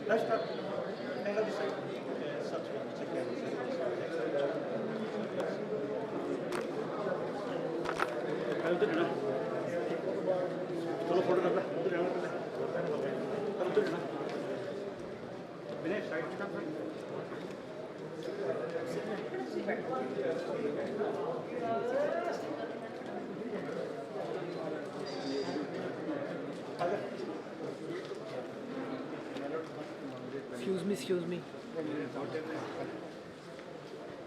Let's start. Hang on this side. उधर ना चलो फोटो करना उधर रहना उधर रहना विनय साइड की तरफ Excuse me.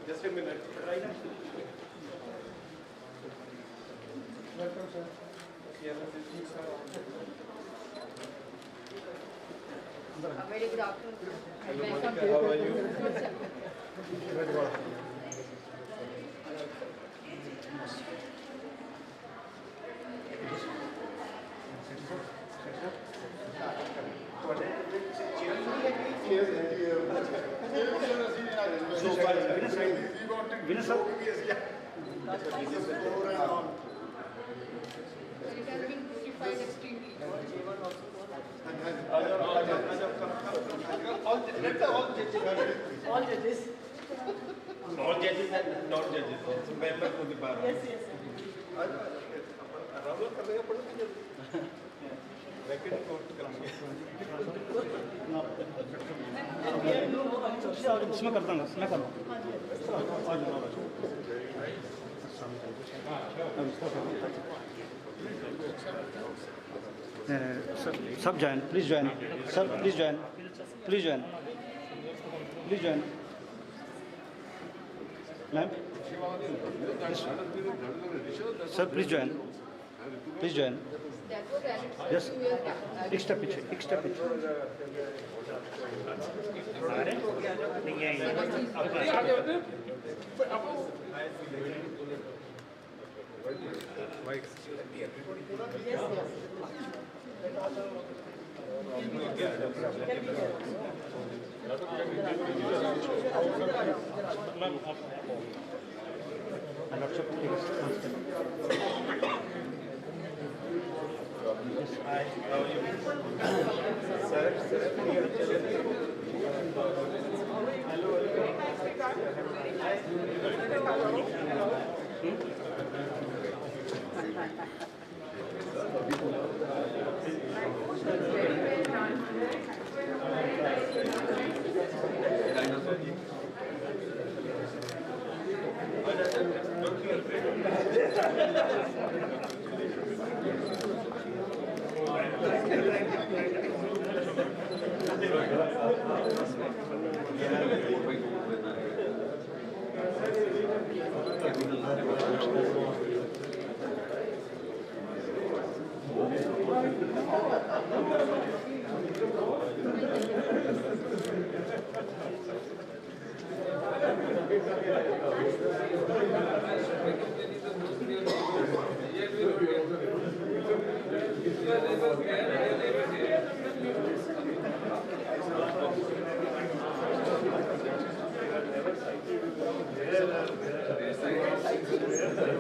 Just a minute. Right now. Welcome, sir. Very good afternoon. Welcome. How are you? Very well. So far, winner sir. It has been beautified extremely. All judges. All judges and non-judges, also members of the bar. Yes. इसमें करता हूँ मैं करता हूँ सब join please join sir please join ma'am sir please join That was added Yes. 2 years back. एक step पीछे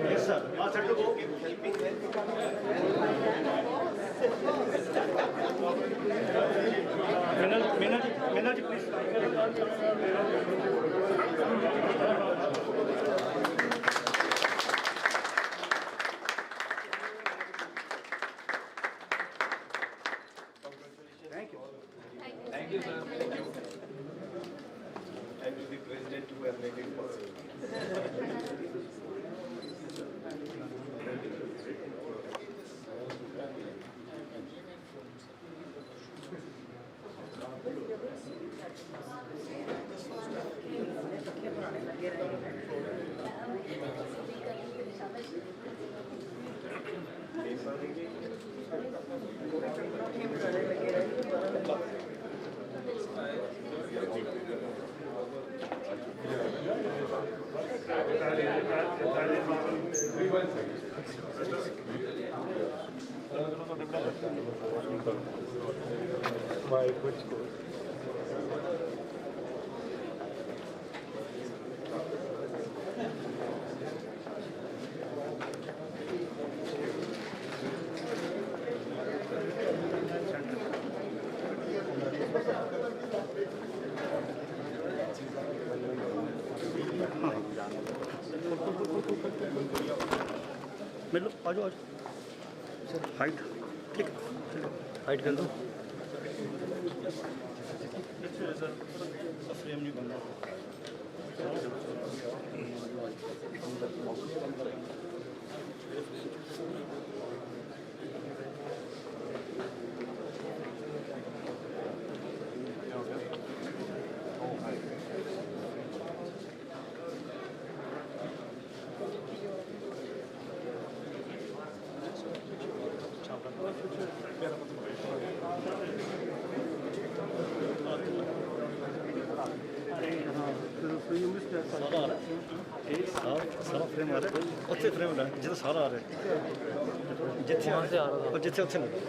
Yes, sir. Master to go. Minal, please. Thank you. Thank you, sir. Thank you. And to the president who have made it possible. मिलो आ जाओ height ठीक height कर दो frame नहीं बन रहा सारा फ्रेम आ रहा है उत्थे फ्रेम है जितना सारा आ रहा है जिथे आ रहा और जिथे उत्थे नहीं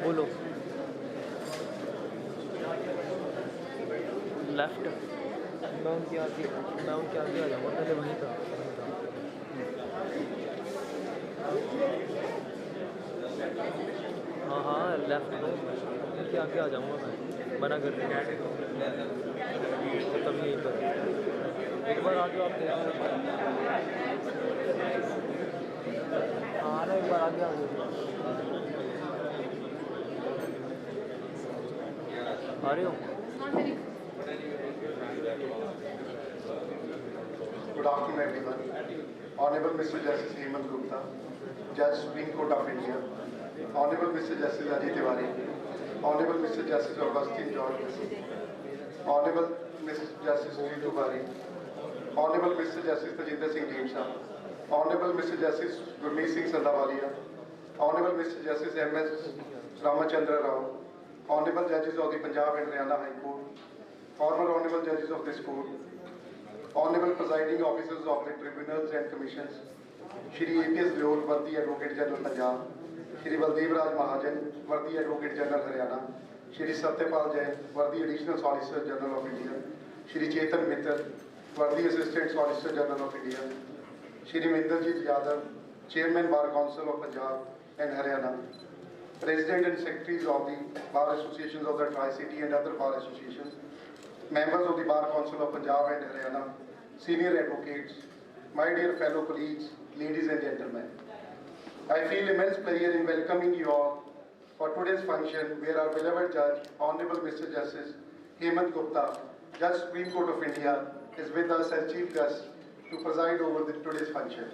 बोलो लेफ्ट मैं उनके आगे आ जाऊँगा पहले वहीं था हाँ हाँ लेफ्ट में उनके आगे आ जाऊँगा मैं मना कर रही हूँ तब यहीं पर एक बार आगे आप हाँ ना एक बार आगे आ जाओ आ रहे हो Good afternoon, everyone. Honorable Mr. Justice HEMANT GUPTA, Judge Supreme Court of India, Honorable Mr. Justice Ajay Tiwari, Honorable Mr. Justice Augustine George, Honorable Mr. Justice Ritu Bari, Honorable Mr. Justice Tajinder Singh Deemsa, Honorable Mr. Justice Gurmeet Singh Sandawalia, Honorable Mr. Justice M.S. Ramachandra Rao, Honorable Judges of the Punjab and Haryana High Court, former Honorable Judges of this Court, Honorable Presiding Officers of the Tribunals and Commissions, Shri A.P.S. Deol, Worthy Advocate General Punjab, Shri Baldev Raj Mahajan, Worthy Advocate General Haryana, Shri Satyapal Jain, Worthy Additional Solicitor General of India, Shri Chetan Mittal, Worthy Assistant Solicitor General of India, Shri Minderjit Yadav, Chairman Bar Council of Punjab and Haryana, President and Secretaries of the Bar Associations of the Tri-City and other Bar Associations, members of the Bar Council of Punjab and Haryana, senior advocates, my dear fellow colleagues, ladies and gentlemen. I feel immense pleasure in welcoming you all for today's function where our beloved Judge, Honorable Mr. Justice HEMANT GUPTA, Judge Supreme Court of India, is with us as Chief Guest to preside over today's function.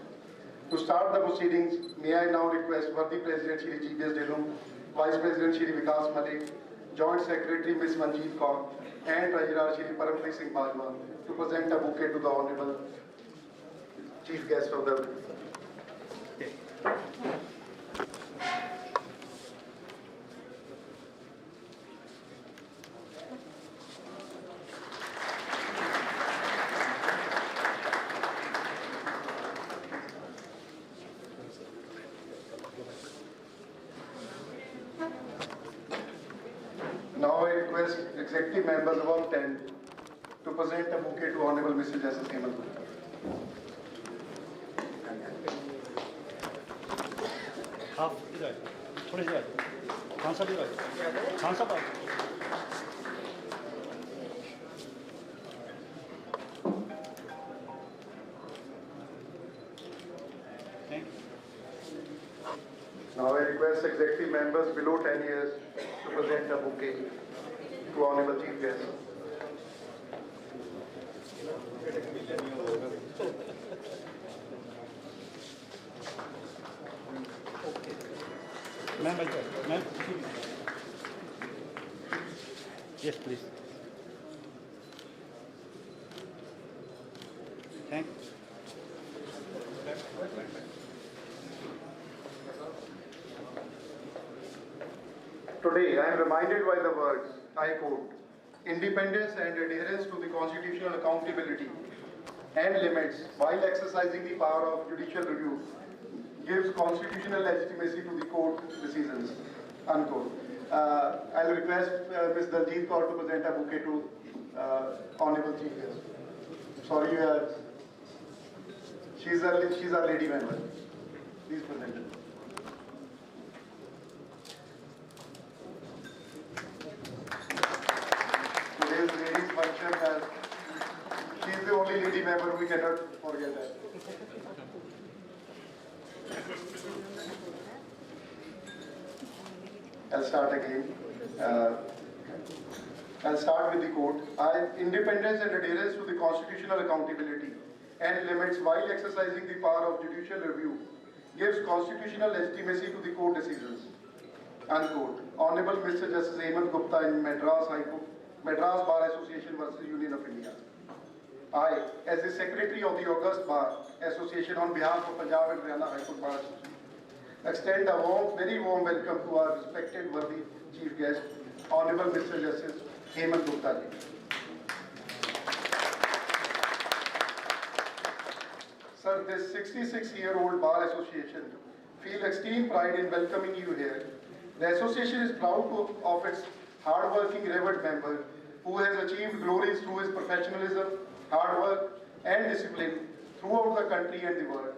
To start the proceedings, may I now request Worthy President Shri G.B.S. Dhillon, Vice President Shri Vikas Malik, Joint Secretary Ms. Manjeet Kaur, and Treasurer Shri Parampreet Singh Bajwa to present a bouquet to the Honorable Chief Guest of the day. Now I request executive members above 10 to present a bouquet to Honorable Mr. Justice HEMANT GUPTA. Half इधर थोड़े इधर खान साहब इधर खान साहब Now I request executive members below 10 years to present a bouquet to Honorable Chief Guest. Ma'am, ma'am. Yes, please. Thank you. Today, I am reminded by the words, I quote, independence and adherence to the constitutional accountability and limits while exercising the power of judicial review gives constitutional legitimacy to the court decisions, unquote. I'll request Ms. Daljeet Kaur to present a bouquet to Honorable Chief Guest. Sorry, she's a lady member. Please present it. Today's ladies function, she's the only lady member, we cannot forget that. I'll start again. I'll start with the quote. Independence and adherence to the constitutional accountability and limits while exercising the power of judicial review gives constitutional legitimacy to the court decisions. Unquote. Honorable Mr. Justice HEMANT GUPTA in Madras High Court, Madras Bar Association versus Union of India. I, as the Secretary of the August Bar Association on behalf of Punjab and Haryana High Court Bar Association, extend a very warm welcome to our respected worthy Chief Guest, Honorable Mr. Justice HEMANT GUPTA ji. Sir, this 66-year-old Bar Association feels extreme pride in welcoming you here. The association is proud of its hard-working, revered member who has achieved glories through his professionalism, hard work and discipline throughout the country and the world.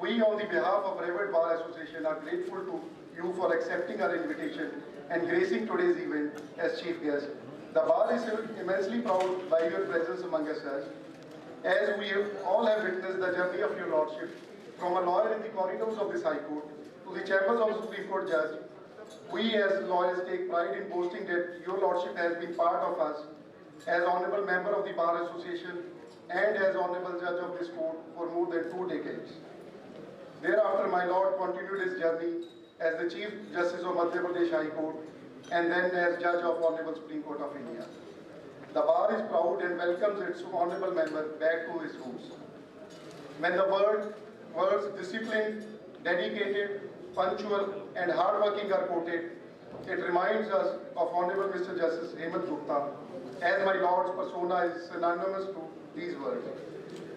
We, on the behalf of Revered Bar Association, are grateful to you for accepting our invitation and gracing today's event as Chief Guest. The Bar is immensely proud by your presence among us, as we all have witnessed the journey of your Lordship from a lawyer in the corridors of this High Court to the chambers of the Supreme Court Judge. We as lawyers take pride in boasting that your Lordship has been part of us as Honorable Member of the Bar Association and as Honorable Judge of this Court for more than 2 decades. Thereafter, my Lord continued his journey as the Chief Justice of Madhya Pradesh High Court and then as Judge of Honorable Supreme Court of India. The Bar is proud and welcomes its Honorable Member back to his roots. When the words disciplined, dedicated, punctual and hardworking are quoted, it reminds us of Honorable Mr. Justice HEMANT GUPTA, as my Lord's persona is synonymous to these words.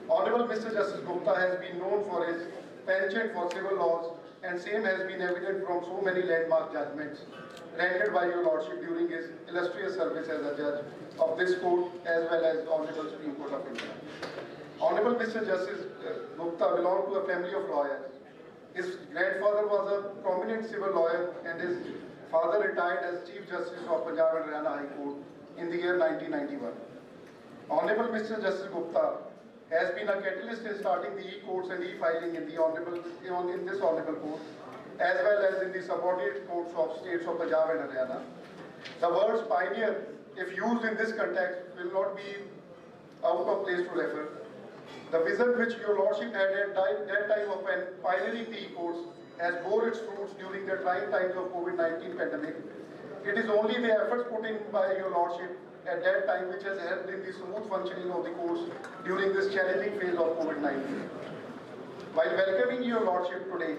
Honorable Mr. Justice Gupta has been known for his penchant for civil laws, and same has been evident from so many landmark judgments rendered by your Lordship during his illustrious service as a judge of this court as well as Honorable Supreme Court of India. Honorable Mr. Justice Gupta belonged to a family of lawyers. His grandfather was a prominent civil lawyer and his father retired as Chief Justice of Punjab and Haryana High Court in the year 1991. Honorable Mr. Justice Gupta has been a catalyst in starting the e-courts and e-filing in this honorable court, as well as in the subordinate courts of states of Punjab and Haryana. The words pioneer, if used in this context, will not be out of place to refer. The vision which your Lordship had at that time of pioneering the e-courts has bore its fruits during the trying times of COVID-19 pandemic. It is only the efforts put in by your Lordship at that time which has helped in the smooth functioning of the courts during this challenging phase of COVID-19. While welcoming your Lordship today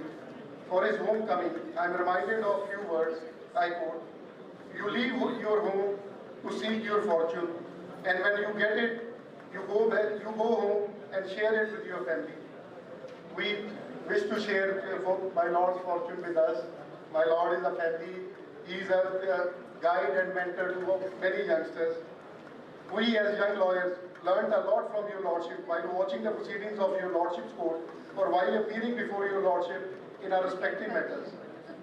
for his homecoming, I am reminded of few words. I quote, "You leave your home to seek your fortune, and when you get it, you go home and share it with your family." We wish to share my Lord's fortune with us. My Lord is a family. He is a guide and mentor to many youngsters. We as young lawyers learned a lot from your Lordship while watching the proceedings of your Lordship's court or while appearing before your Lordship in our respective matters.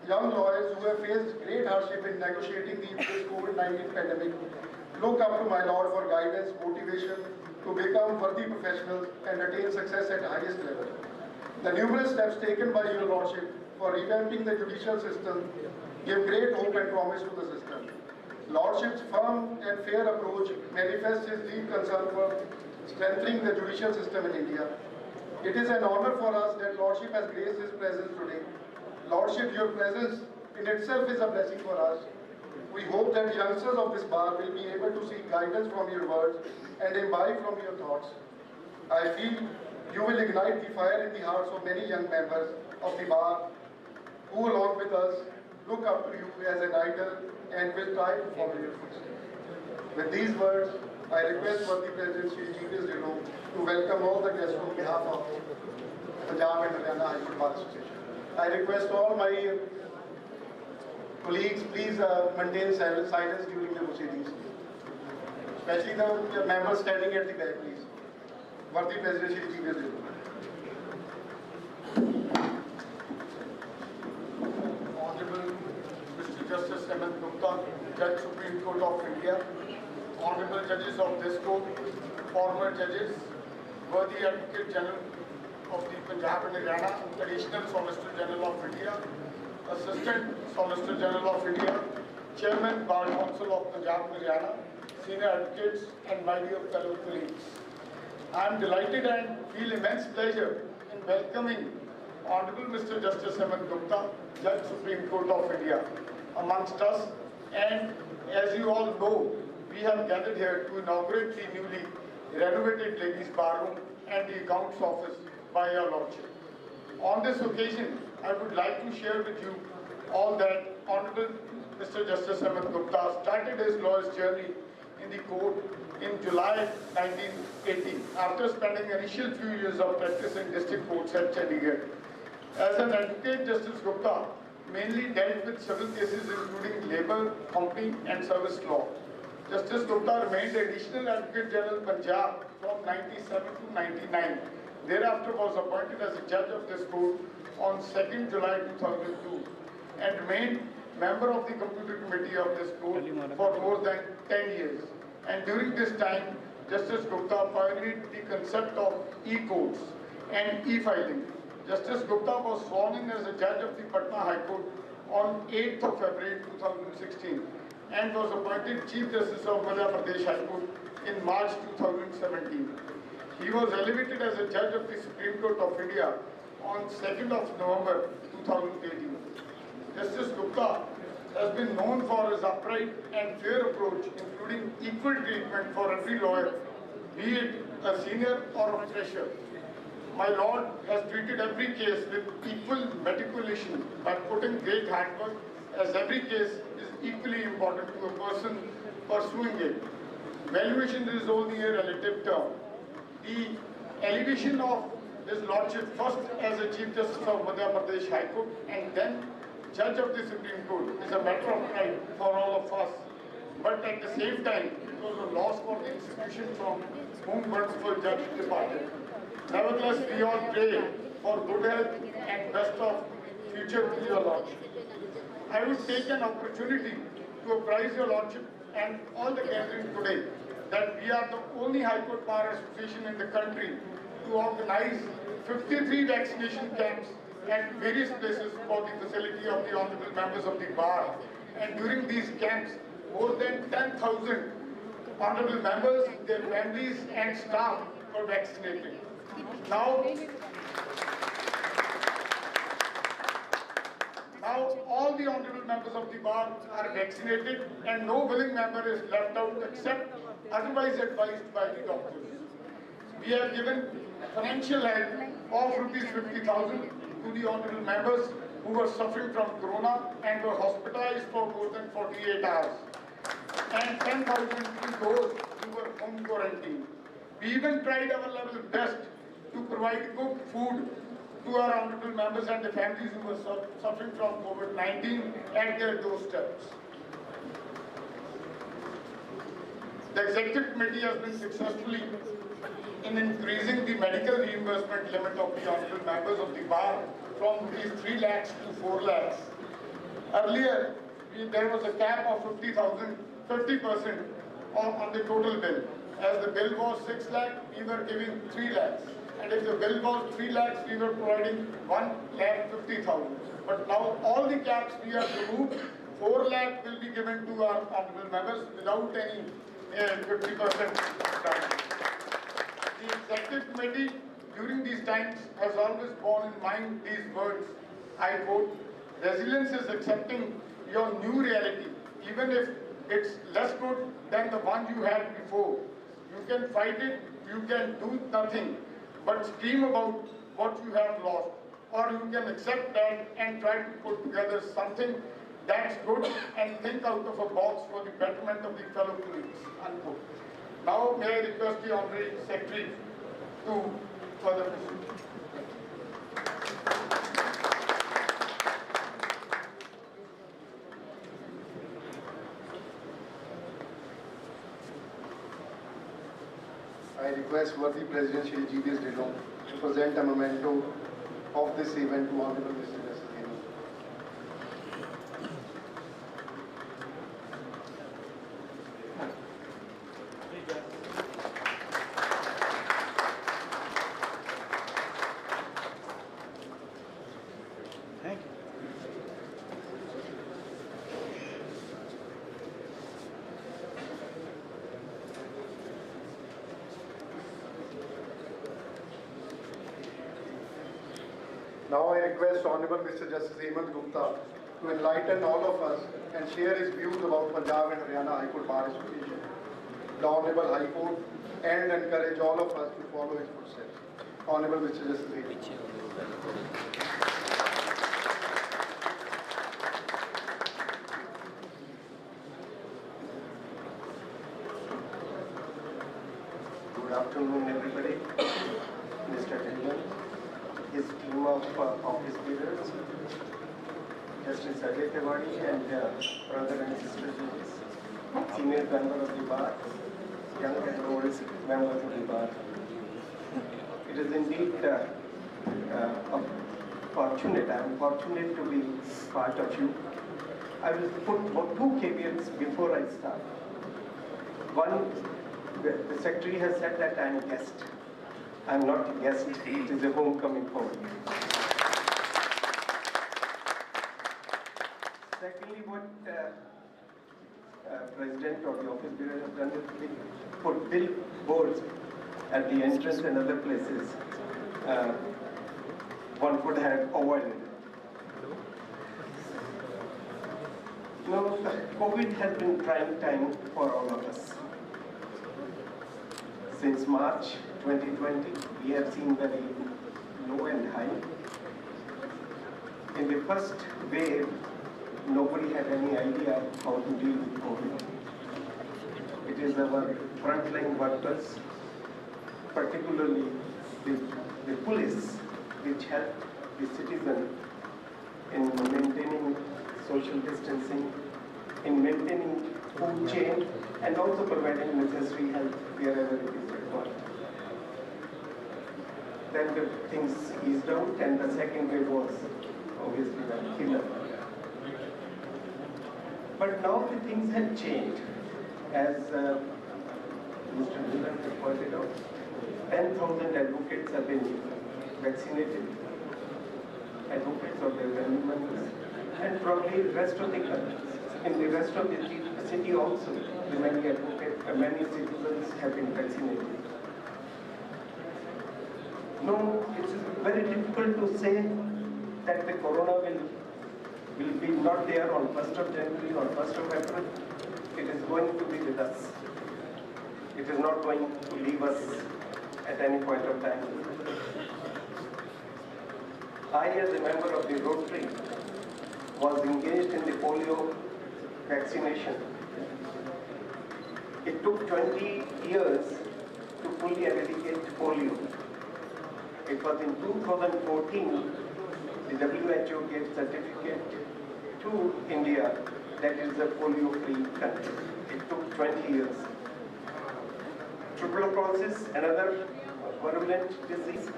Young lawyers who have faced great hardship in negotiating this COVID-19 pandemic look up to my Lord for guidance, motivation to become worthy professionals and attain success at highest level. The numerous steps taken by your Lordship for revamping the judicial system give great hope and promise to the system. Lordship's firm and fair approach manifests his deep concern for strengthening the judicial system in India. It is an honor for us that Lordship has graced his presence today. Lordship, your presence in itself is a blessing for us. We hope that youngsters of this bar will be able to seek guidance from your words and imbibe from your thoughts. I feel you will ignite the fire in the hearts of many young members of the bar who, along with us, look up to you as an idol and will try to follow your footsteps. With these words, I request Worthy President Shri G.V.S. to welcome all the guests on behalf of Punjab and Haryana High Court Bar Association. I request all my colleagues, please maintain silence during the proceedings. Especially the members standing at the back, please. Worthy President Shri G.V.S. Honorable Mr. Justice HEMANT Gupta, Judge Supreme Court of India, Honorable Judges of this court, former judges, worthy Advocate General of the Punjab and Haryana, Additional Solicitor General of India, Assistant Solicitor General of India, Chairman Bar Council of Punjab and Haryana, Senior Advocates, and my dear fellow colleagues. I am delighted and feel immense pleasure in welcoming Honorable Mr. Justice HEMANT Gupta, Judge Supreme Court of India, amongst us. And as you all know, we have gathered here to inaugurate the newly renovated Ladies' Bar Room and the Accounts Office by your Lordship. On this occasion, I would like to share with you all that Honorable Mr. Justice HEMANT Gupta started his lawyer's journey in the court in July 1980 after spending initial few years of practice in district courts at Chandigarh. As an advocate, Justice Gupta mainly dealt with civil cases including labour, company and service law. Justice Gupta remained Additional Advocate General Punjab from 97 to 99. Thereafter was appointed as a judge of this court on 2nd July 2002 and remained member of the Computer Committee of this court for more than 10 years. And during this time, Justice Gupta pioneered the concept of e-courts and e-filing. Justice Gupta was sworn in as a judge of the Patna High Court on 8th of February 2016 and was appointed Chief Justice of Madhya Pradesh High Court in March 2017. He was elevated as a judge of the Supreme Court of India on 2nd of November 2018. Justice Gupta has been known for his upright and fair approach, including equal treatment for every lawyer, be it a senior or a fresher. My Lord has treated every case with equal meticulation by putting great hard work, as every case is equally important to a person pursuing it. Valuation is only a relative term. The elevation of His Lordship first as a Chief Justice of Madhya Pradesh High Court and then Judge of the Supreme Court is a matter of pride for all of us. But at the same time, it was a loss for the institution from whom merciful judge departed. Nevertheless, we all pray for good health and best of future to your Lordship. I would take an opportunity to apprise your Lordship and all the gathering today that we are the only High Court Bar Association in the country to organize 53 vaccination camps at various places for the facility of the honorable members of the bar. And during these camps, more than 10,000 honorable members, their families and staff were vaccinated. Now all the honorable members of the bar are vaccinated and no willing member is left out except otherwise advised by the doctors. We have given financial help of rupees 50,000 to the honorable members who were suffering from corona and were hospitalized for more than 48 hours, and 10,000 to those who were home quarantined. We even tried our level best to provide cooked food to our honorable members and the families who were suffering from COVID-19 at their doorsteps. The Executive Committee has been successfully in increasing the medical reimbursement limit of the honorable members of the bar from these 3 lakhs to 4 lakhs. Earlier, there was a cap of 50,000, 50% on the total bill. As the bill was 6 lakh, we were giving 3 lakhs. And if the bill was 3 lakhs, we were providing 1,50,000. But now all the caps we have removed, 4 lakh will be given to our honorable members without any 50% down. The Executive Committee during these times has always borne in mind these words. I quote, resilience is accepting your new reality, even if it's less good than the one you had before. You can fight it, you can do nothing, but scream about what you have lost. Or you can accept that and try to put together something that's good and think out of a box for the betterment of the fellow colleagues. Unquote. Now may I request the Honorary Secretary to further proceed. I request worthy President Shri G.V.S. Dillon to present a memento of this event to Honorable Mr. Justice Hemant. Thank you. Now I request Honorable Mr. Justice Hemant Gupta to enlighten all of us and share his views about Punjab and Haryana High Court Bar Association, the Honorable High Court, and encourage all of us to follow his footsteps. Honorable Mr. Justice Hemant. Good afternoon, everybody. Mr. Dillon, his team of office bearers, Justice Ajay Tiwari and brother and sister judges, senior member of the bar, young and old members of the bar. It is indeed fortunate. I am fortunate to be part of you. I will put 2 caveats before I start. One, the Secretary has said that I am a guest. I am not a guest, it is a homecoming home. Secondly, what President or the office bearer have done is they put billboards at the entrance and other places. One could have avoided. You know, COVID has been trying time for all of us. Since March 2020, we have seen very low and high. In the first wave, nobody had any idea how to deal with COVID. It is our frontline workers, particularly the the police, which help the citizen in maintaining social distancing, in maintaining food chain, and also providing necessary help wherever it is required. Then the things eased out, and the second wave was obviously the killer. But now the things have changed. As Mr. Miller pointed out, 10,000 advocates have been vaccinated, advocates of their family members, and probably the rest of the country. In the rest of the city also, the many advocates, many citizens have been vaccinated. No, it is very difficult to say that the corona will be not there on 1st of January or 1st of April. It is going to be with us. It is not going to leave us at any point of time. I, as a member of the Rotary, was engaged in the polio vaccination. It took 20 years to fully eradicate polio. It was in 2014 the WHO gave certificate to India that is a polio-free country. It took 20 years. Tuberculosis, another virulent disease.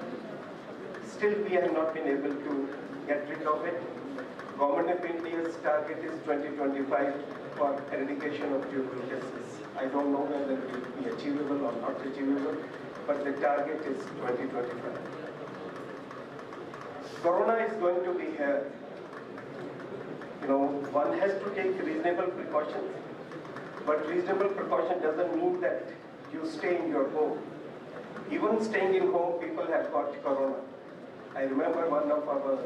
Still we have not been able to get rid of it. Government of India's target is 2025 for eradication of tuberculosis. I don't know whether it will be achievable or not achievable, but the target is 2025. Corona is going to be here. You know, one has to take reasonable precautions, but reasonable precaution doesn't mean that you stay in your home. Even staying in home, people have got corona. I remember one of our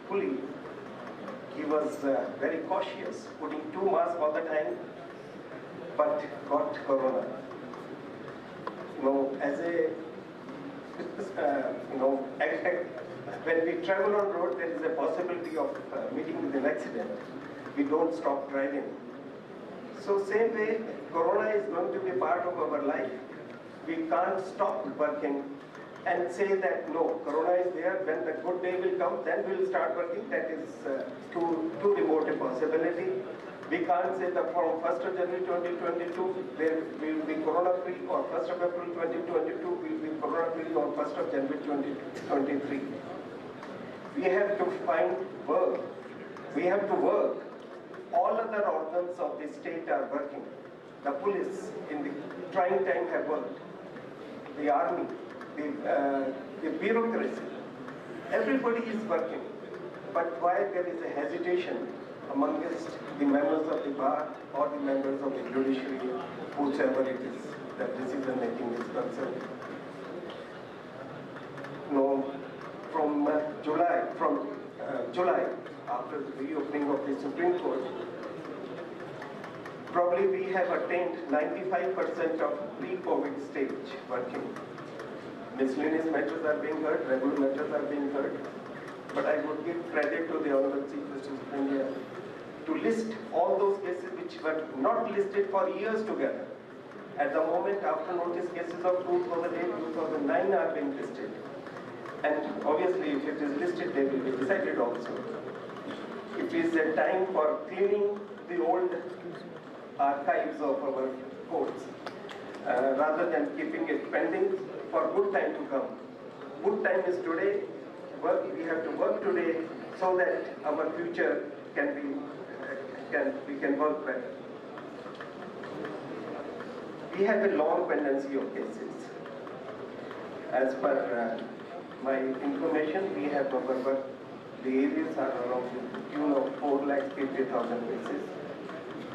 colleagues, he was very cautious, putting 2 masks all the time, but got corona. You know, as a, when we travel on road, there is a possibility of meeting with an accident. We don't stop driving. So same way, corona is going to be part of our life. We can't stop working and say that no, corona is there, when the good day will come, then we'll start working. That is too remote a possibility. We can't say that from 1st of January 2022, there will be corona-free, or 1st of April 2022, will be corona-free, or 1st of January 2023. We have to find work. We have to work. All other organs of the state are working. The police in the trying time have worked. The army, the bureaucracy, everybody is working. But why there is a hesitation amongst the members of the bar or the members of the judiciary, whosoever it is, that decision making is concerned. No, from July, after the reopening of the Supreme Court, probably we have attained 95% of pre-COVID stage working. Miscellaneous matters are being heard, regular matters are being heard. But I would give credit to the Honorable Chief Justice of India to list all those cases which were not listed for years together. At the moment, after notice cases of 2008, 2009 are being listed. And obviously, if it is listed, they will be decided also. It is a time for cleaning the old archives of our courts, rather than keeping it pending for good time to come. Good time is today. We have to work today so that our future we can work better. We have a long pendency of cases. As per my information, we have our work. The areas are around the tune of 4,50,000 cases,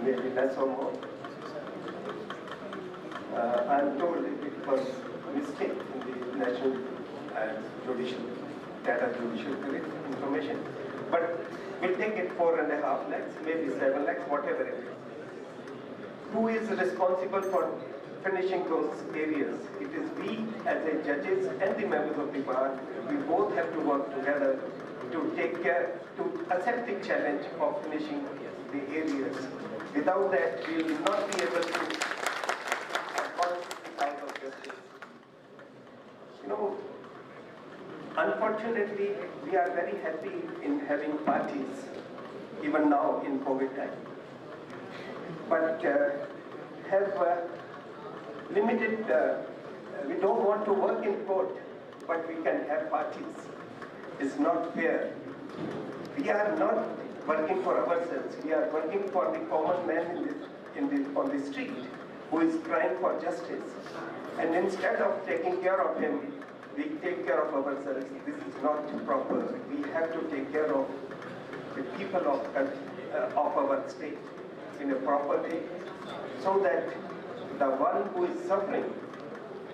maybe less or more. I am told it was a mistake in the national judicial information, but we'll take it 4.5 lakhs, maybe 7 lakhs, whatever it is. Who is responsible for finishing those areas? It is we as a judges and the members of the bar. We both have to work together to take care, to accept the challenge of finishing the areas. Without that, we will not be able to advance the cause of justice. You know, Unfortunately, we are very happy in having parties, even now in COVID time. But have limited, we don't want to work in court, but we can have parties. It's not fair. We are not working for ourselves. We are working for the common man on the street who is crying for justice. And instead of taking care of him, we take care of ourselves. This is not proper. We have to take care of the people of our state in a proper way, so that the one who is suffering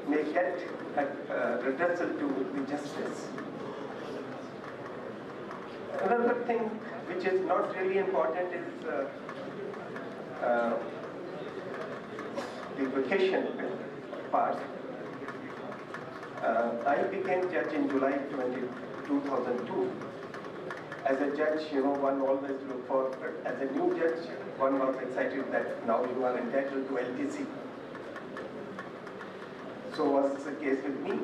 may get a redressal to the justice. Another thing which is not really important is the vacation part. I became judge in July 2002. As a judge, one always look for, as a new judge, one was excited that now you are entitled to LTC. So was the case with me.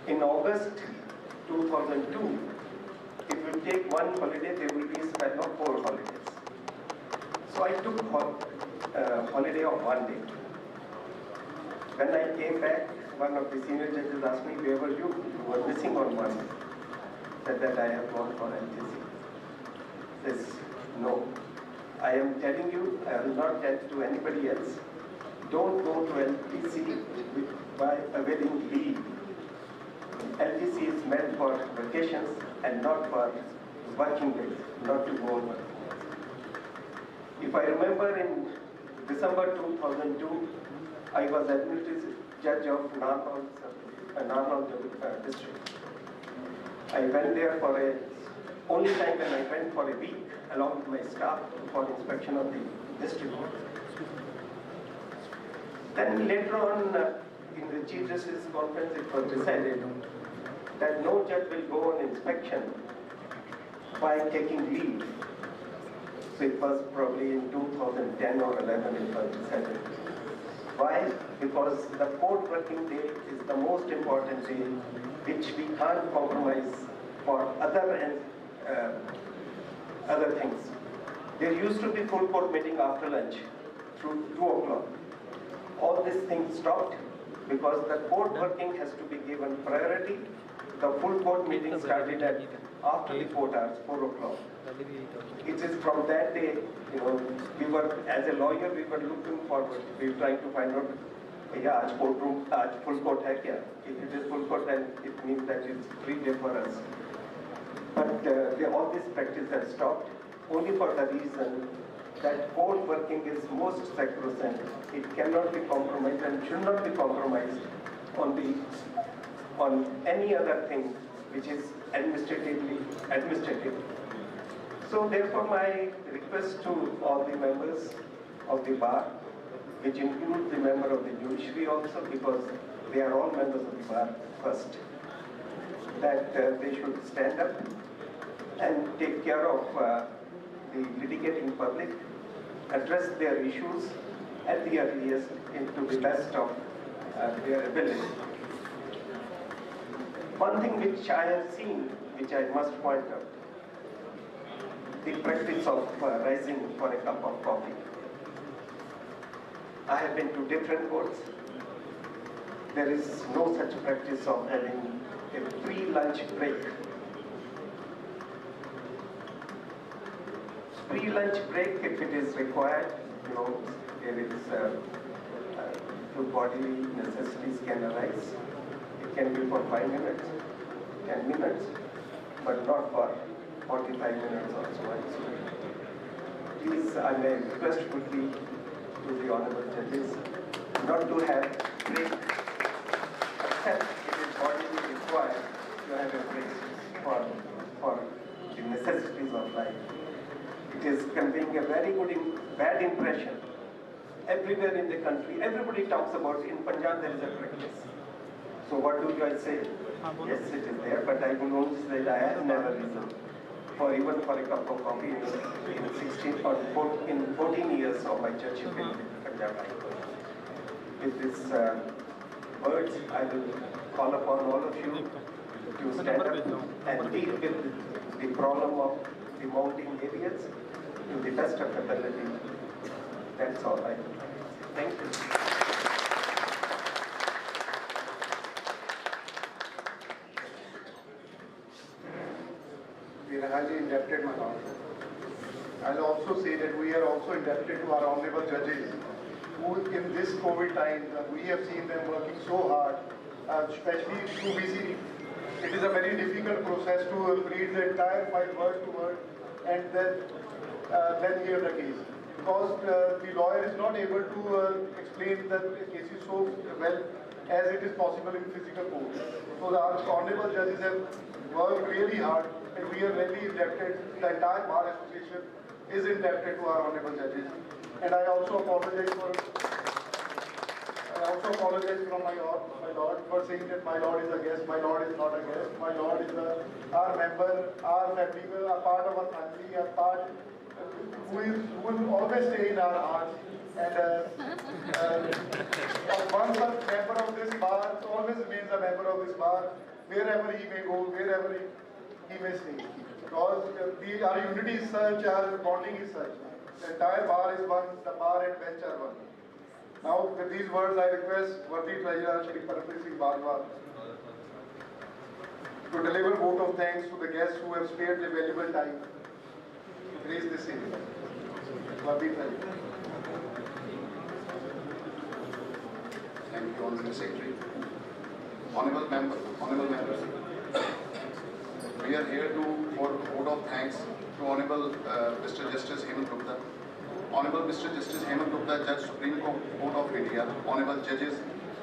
In August 2002, if you take one holiday, there will be a span of 4 holidays. So I took holiday of 1 day. When I came back, one of the senior judges asked me, where were you? You were missing on one day. Said that I have gone for LTC. Says, no. I am telling you, I will not tell to anybody else. Don't go to LTC by availing leave. LTC is meant for vacations and not for working days, not to go on work. If I remember in December 2002, I was administrative judge of Narnaul district. I went there for only time when I went for a week along with my staff for inspection of the district. Then later on in the Chief Justice Conference, it was decided that no judge will go on inspection by taking leave. So it was probably in 2010 or 11 it was decided. Why? Because the court working day is the most important day which we can't compromise for other things. There used to be full court meeting after lunch through 2 o'clock. All these things stopped because the court working has to be given priority. The full court meeting started after the court hours, 4 o'clock. It is from that day, we were, as a lawyer, we were looking forward. We were trying to find out, आज courtroom, आज full court है क्या? If it is full court, then it means that it's free day for us. But all this practice has stopped, only for the reason that court working is most sacrosanct. It cannot be compromised and should not be compromised on any other thing which is administrative. So therefore my request to all the members of the bar, which include the member of the judiciary also, because they are all members of the bar first, that they should stand up and take care of the litigating public, address their issues at the earliest to the best of their ability. One thing which I have seen, which I must point out, the practice of rising for a cup of coffee. I have been to different courts. There is no such practice of having a free lunch break. Free lunch break, if it is required, there is two bodily necessities can arise. It can be for 5 minutes, 10 minutes, but not for 45 minutes or so. Please, I may request quickly to the honorable judges not to have break, except it is bodily required to have a break for the necessities of life. It is conveying a very bad impression. Everywhere in the country, everybody talks about it. In Punjab there is a practice. So what do I say? Yes, it is there, but I will only say that I have never risen even for a cup of coffee in 14 years of my judgeship in Punjab High Court. With these words, I will call upon all of you to stand up and deal with the problem of the mounting areas to the best of ability. That's all I thank you. We are highly indebted, my lord. I'll also say that we are also indebted to our honorable judges, who in this COVID time, we have seen them working so hard, especially through VC. It is a very difficult process to read the entire file word to word and then hear the case. Because the lawyer is not able to explain the cases so well as it is possible in physical court. So the honorable judges have worked really hard, and we are really indebted. The entire Bar Association is indebted to our honorable judges. And I also apologize from my lord for saying that my lord is a guest. My lord is not a guest. My lord is our member, our family, a part of our family, a part who will always stay in our hearts. And once a member of this bar, always remains a member of this bar, wherever he may go, wherever he may stay. Because our unity is such, our bonding is such. The entire bar is one, the bar and bench are one. Now, with these words, I request worthy Treasurer Shri Parmpreet Singh Bajwa to deliver vote of thanks to the guests who have spared their valuable time to grace this evening. Worthy Treasurer. Thank you, Honorable Secretary. Honorable members, we are here for vote of thanks to Honorable Mr. Justice HEMANT Gupta, Honorable Mr. Justice HEMANT Gupta, Judge Supreme Court of India, Honorable Judges,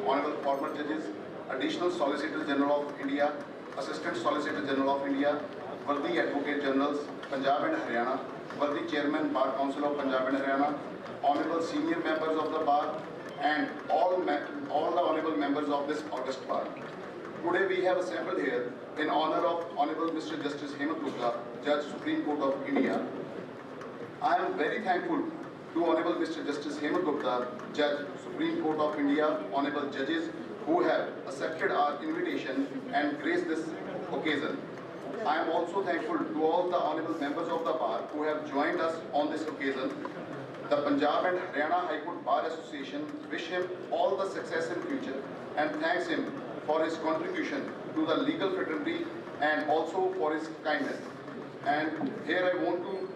Honorable Former Judges, Additional Solicitor General of India, Assistant Solicitor General of India, worthy Advocate Generals, Punjab and Haryana, worthy Chairman Bar Council of Punjab and Haryana, Honorable Senior Members of the Bar, and all the honorable members of this august bar. Today we have assembled here in honor of Honorable Mr. Justice HEMANT Gupta, Judge Supreme Court of India. I am very thankful to Honorable Mr. Justice HEMANT Gupta, Judge Supreme Court of India, honorable judges who have accepted our invitation and graced this occasion. I am also thankful to all the honorable members of the bar who have joined us on this occasion. The Punjab and Haryana High Court Bar Association wish him all the success in future and thanks him for his contribution to the legal fraternity and also for his kindness. And here I want to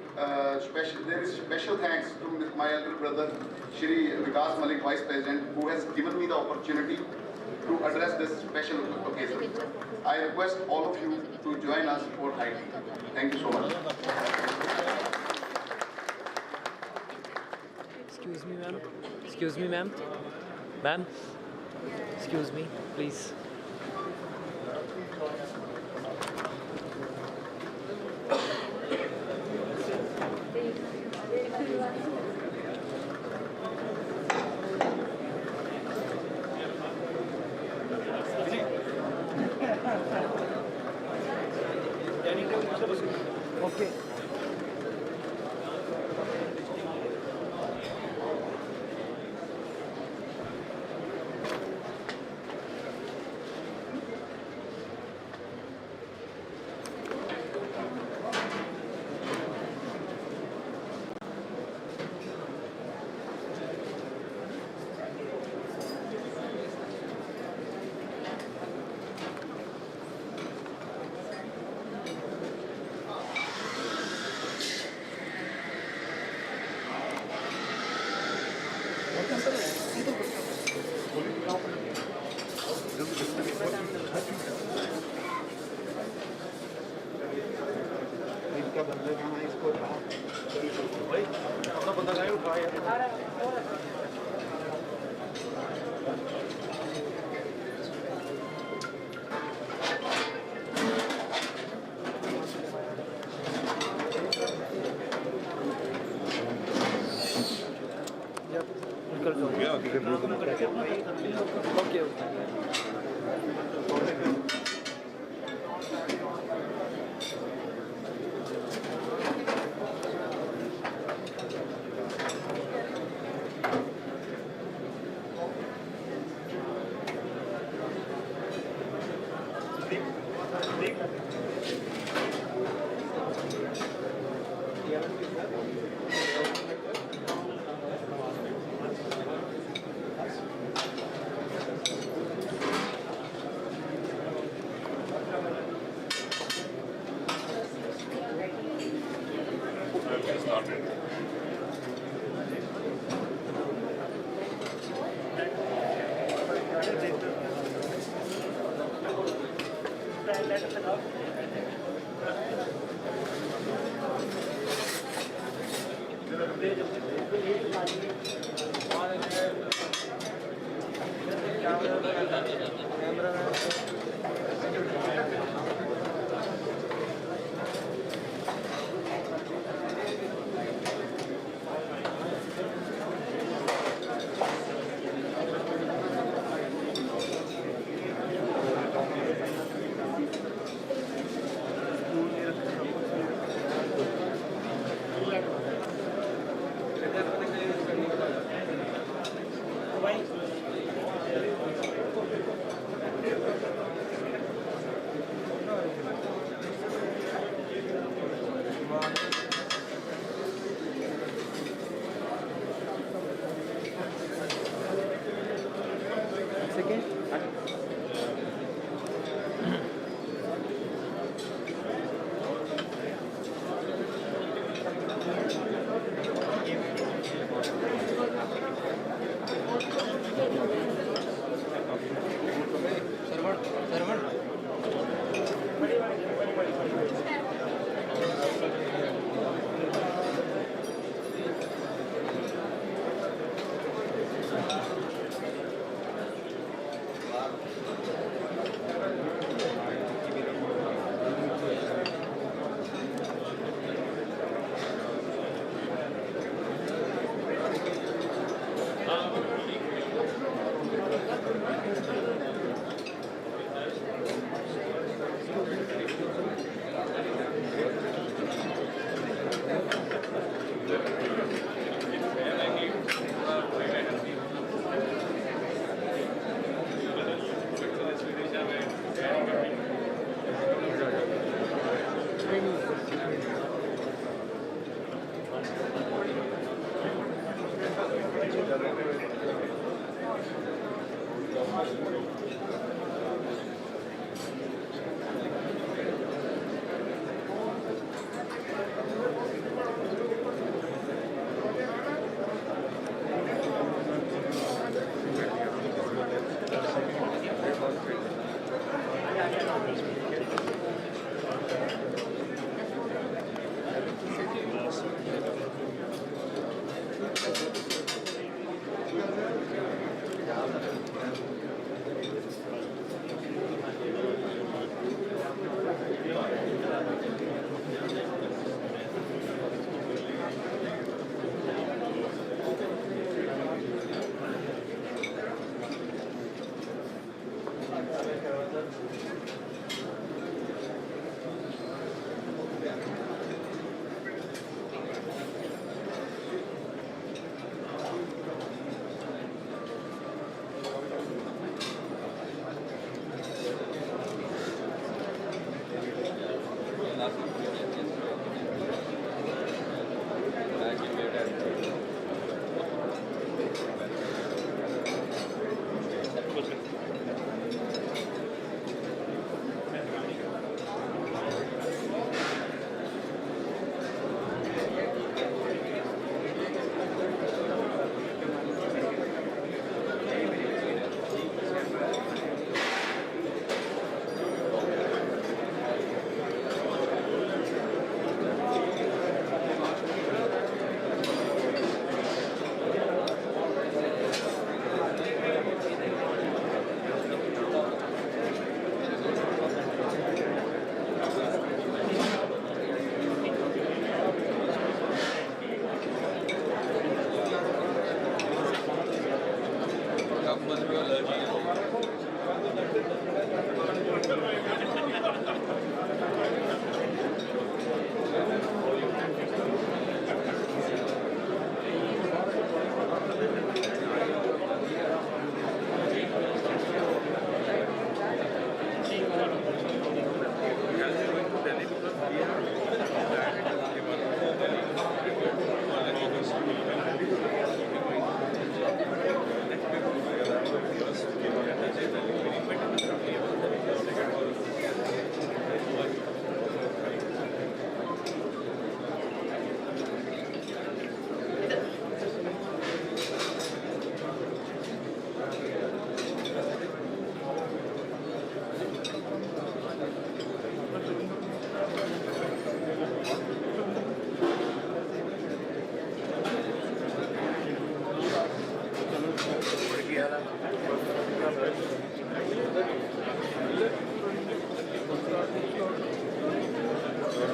there is special thanks to my elder brother Shri Vikas Malik, Vice President, who has given me the opportunity to address this special occasion. I request all of you to join us for high tea. Thank you so much. Excuse me, ma'am. Excuse me, ma'am. Ma'am. Excuse me, please. Okay. Okay.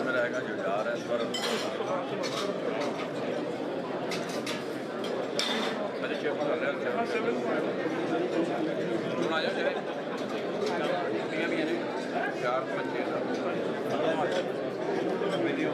में रहेगा जो जा रहा है इस बार आ जाओ चाहे भी है 4 वीडियो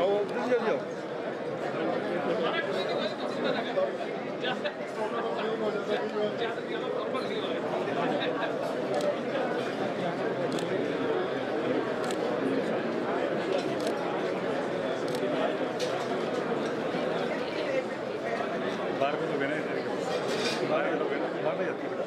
Oh, 12 को गए ना 12 को गए ना 12 बजे जाती है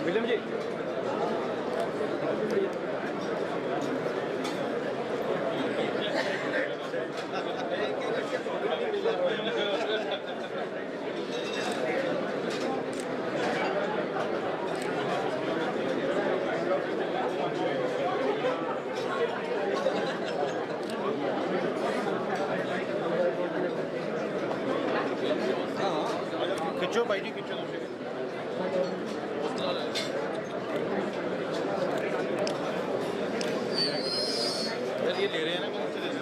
विलियम जी खिंचो भाई जी खिंचो ये ले रहे हैं ना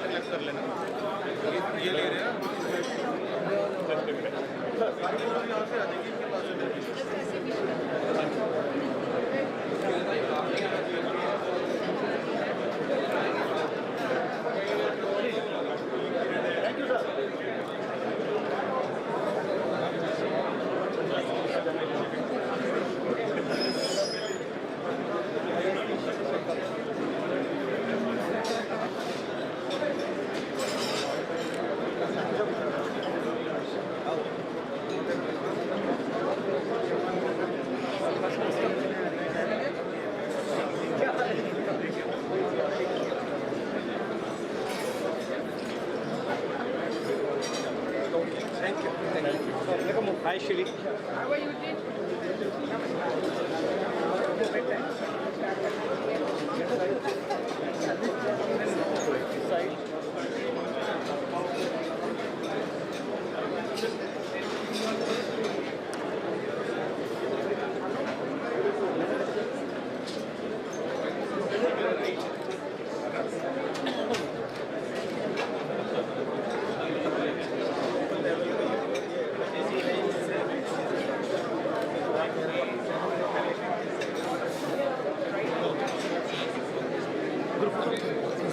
कलेक्ट कर लेना ये ले रहे हैं यहाँ से आ जाएगी इनके पास thank you sir hi Shri How are you doing?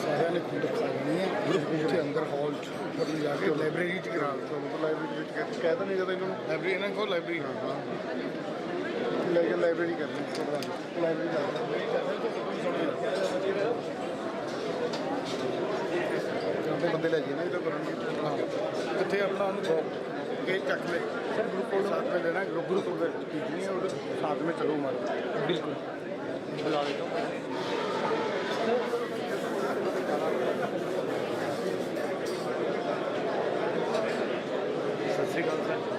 सारे ने खुद नहीं है ग्रुप के अंदर हॉल पर जाके लाइब्रेरी च करा तो लाइब्रेरी कहता नहीं जब इन्होंने लाइब्रेरी ना को लाइब्रेरी हाँ लेकिन लाइब्रेरी करनी लाइब्रेरी बंदे ले जाइए ना जो करेंगे कितने अपना के चक ले सर ग्रुप को साथ में लेना ग्रुप नहीं है और साथ में चलो हमारा बिल्कुल बुला देता हूँ सत श्री अकाल सर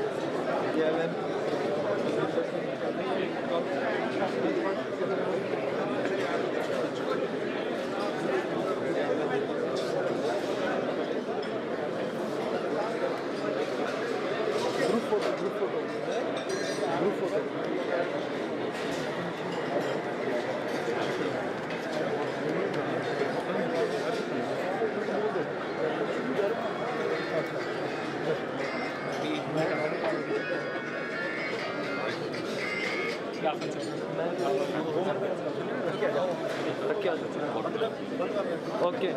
ओके